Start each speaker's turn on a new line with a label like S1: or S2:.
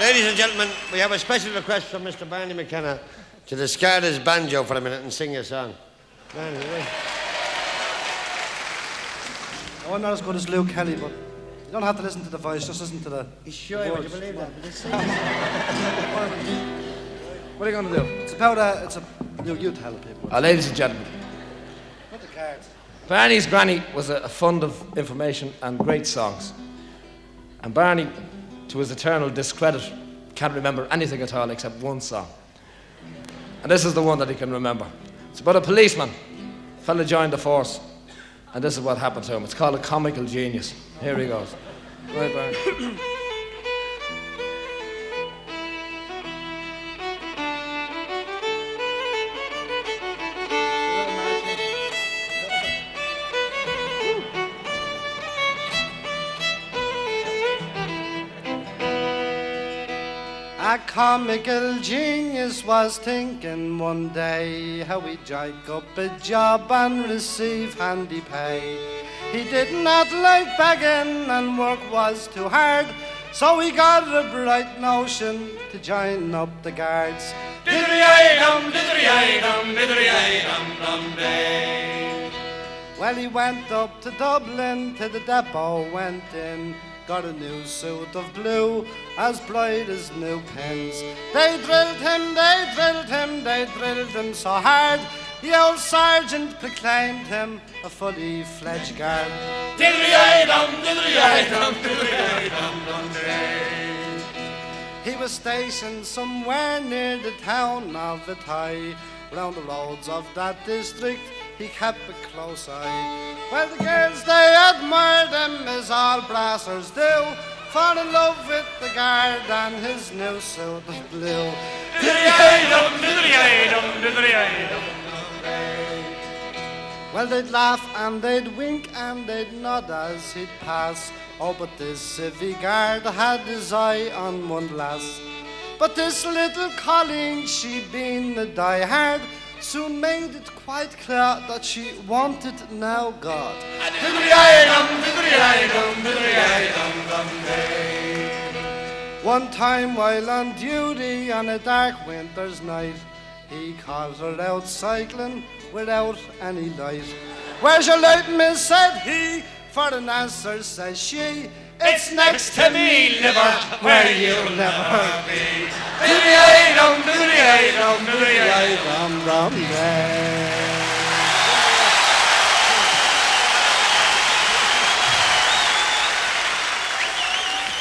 S1: Ladies and gentlemen, we have a special request from Mr. Barney McKenna to discard his banjo for a minute and sing a song. Barney, right?
S2: Oh, I'm not as good as Luke Kelly, but you don't have to listen to the voice, just listen to the
S1: He's shy, would you believe that?
S3: What are you going to do?
S2: It's about it's a you tell people.
S3: Ladies and gentlemen,
S2: Put the cards.
S3: Barney's granny was a fund of information and great songs. And Barney, to his eternal discredit, can't remember anything at all except one song. And this is the one that he can remember. It's about a policeman. A fella joined the force. And this is what happened to him. It's called A Comical Genius. Here he goes. Right, Barney.
S2: A comical genius was thinking one day how he'd jack up a job and receive handy pay. He did not like begging and work was too hard, so he got a bright notion to join up the guards.
S4: Diddly-ay-dum, diddly-ay-dum, diddly-ay-dum-dum day.
S2: Well, he went up to Dublin, to the depot went in, got a new suit of blue, as bright as new pins. They drilled him, they drilled him, they drilled him so hard, the old sergeant proclaimed him a fully fledged guard.
S4: Diddly-ay-dum, diddly-ay-dum, diddly-ay-dum-dum day.
S2: He was stationed somewhere near the town of Athy. Round the roads of that district he kept a close eye. Well, the girls, they admired him as all brassers do, fall in love with the guard and his new suit of blue.
S4: Diddly-ay-dum, diddly-ay-dum, diddly-ay-dum.
S2: Well, they'd laugh and they'd wink and they'd nod as he'd pass. Oh, but this civvy guard had his eye on one lass. But this little Colleen, she being a die-hard, soon made it quite clear that she wanted now God.
S4: Diddly-ay-dum, diddly-ay-dum, diddly-ay-dum-dum day.
S2: One time while on duty on a dark winter's night, he called her out cycling without any light. Where's your light, miss, said he, for an answer says she,
S4: It's next to me, liver, where you'll never be. Diddly-ay-dum, diddly-ay-dum, diddly-ay-dum.
S2: dum dum day.